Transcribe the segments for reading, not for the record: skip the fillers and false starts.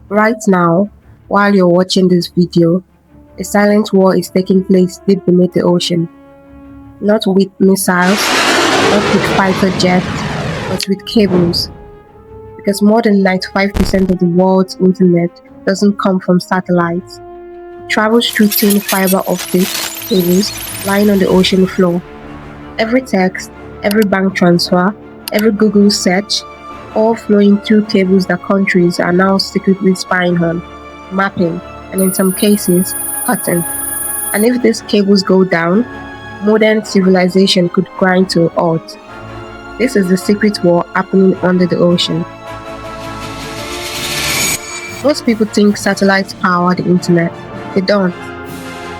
Right now, while you're watching this video, a silent war is taking place deep beneath the ocean. Not with missiles, not with fighter jets, but with cables. Because more than 95% of the world's internet doesn't come from satellites. It travels through thin fiber optic cables lying on the ocean floor. Every text, every bank transfer, every Google search, all flowing through cables that countries are now secretly spying on, mapping, and in some cases, cutting. And if these cables go down, modern civilization could grind to a halt. This is the secret war happening under the ocean. Most people think satellites power the internet. They don't.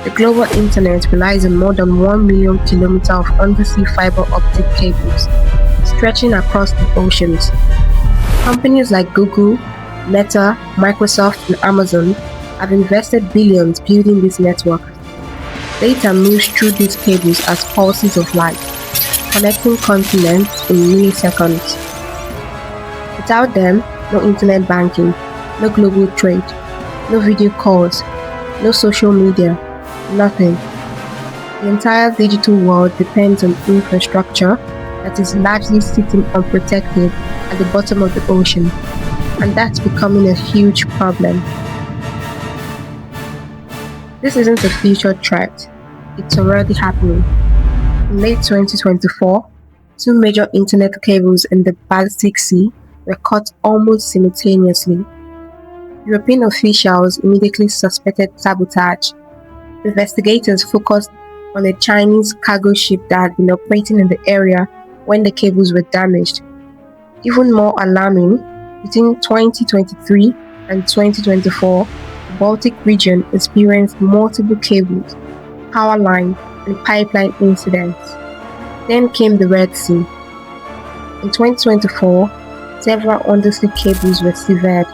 The global internet relies on more than 1 million kilometers of undersea fiber optic cables, stretching across the oceans. Companies like Google, Meta, Microsoft, and Amazon have invested billions building this network. Data moves through these cables as pulses of light, connecting continents in milliseconds. Without them, no internet banking, no global trade, no video calls, no social media, nothing. The entire digital world depends on infrastructure that is largely sitting unprotected at the bottom of the ocean, and that's becoming a huge problem. This isn't a future threat, it's already happening. In late 2024, two major internet cables in the Baltic Sea were cut almost simultaneously. European officials immediately suspected sabotage. Investigators focused on a Chinese cargo ship that had been operating in the area when the cables were damaged. Even more alarming, between 2023 and 2024, the Baltic region experienced multiple cables, power line, and pipeline incidents. Then came the Red Sea. In 2024, several undersea cables were severed,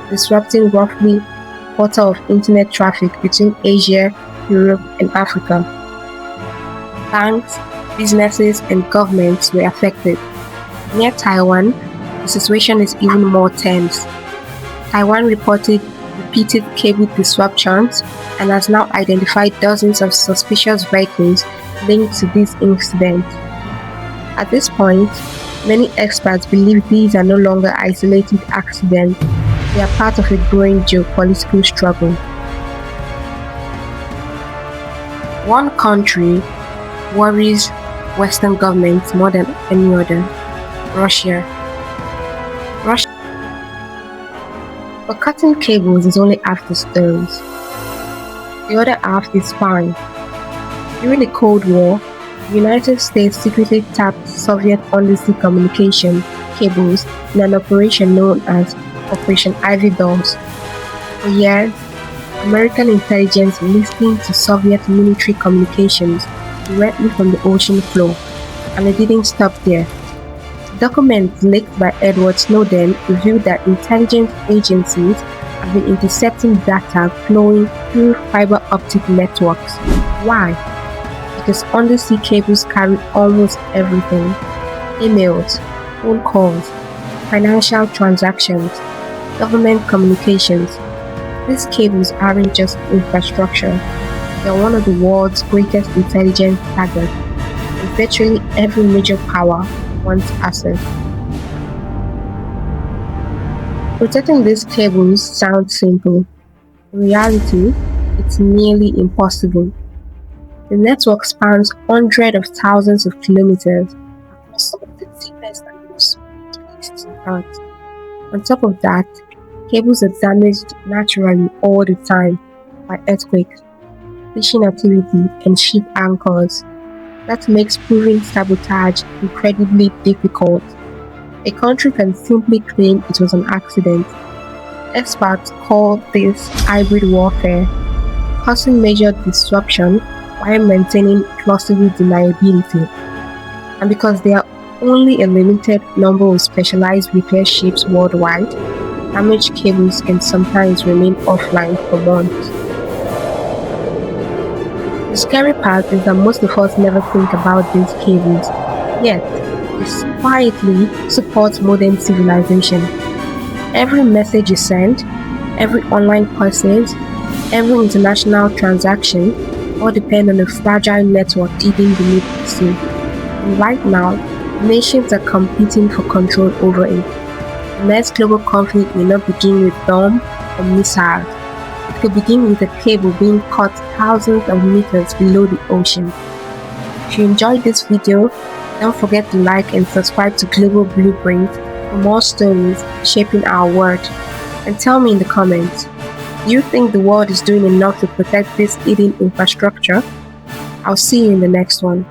disrupting roughly a quarter of internet traffic between Asia, Europe, and Africa. Banks, businesses, and governments were affected. Near Taiwan, the situation is even more tense. Taiwan reported repeated cable disruptions and has now identified dozens of suspicious vehicles linked to this incident. At this point, many experts believe these are no longer isolated accidents. They are part of a growing geopolitical struggle. One country worries Western governments more than any other: Russia. Russia. But cutting cables is only half the story. The other half is spying. During the Cold War, the United States secretly tapped Soviet undersea communication cables in an operation known as Operation Ivy Bells. For years, American intelligence listened to Soviet military communications directly from the ocean floor, and it didn't stop there. Documents leaked by Edward Snowden revealed that intelligence agencies have been intercepting data flowing through fiber optic networks. Why? Because undersea cables carry almost everything: emails, phone calls, financial transactions, government communications. These cables aren't just infrastructure, they're one of the world's greatest intelligence targets, and virtually every major power wants access. Protecting these cables sounds simple. In reality, it's nearly impossible. The network spans hundreds of thousands of kilometers across some of the deepest and most remote places on Earth. On top of that, cables are damaged naturally all the time by earthquakes, fishing activity, and ship anchors. That makes proving sabotage incredibly difficult. A country can simply claim it was an accident. Experts call this hybrid warfare, causing major disruption while maintaining plausible deniability. And because there are only a limited number of specialized repair ships worldwide, damaged cables can sometimes remain offline for months. The scary part is that most of us never think about these cables, yet they quietly support modern civilization. Every message you send, Every online purchase, every international transaction, all depend on a fragile network hidden beneath the sea. And right now, nations are competing for control over it. The next global conflict may not begin with bomb or missiles. It could begin with a cable being cut thousands of meters below the ocean. If you enjoyed this video, don't forget to like and subscribe to Global Blueprint for more stories shaping our world. And tell me in the comments, do you think the world is doing enough to protect this hidden infrastructure? I'll see you in the next one.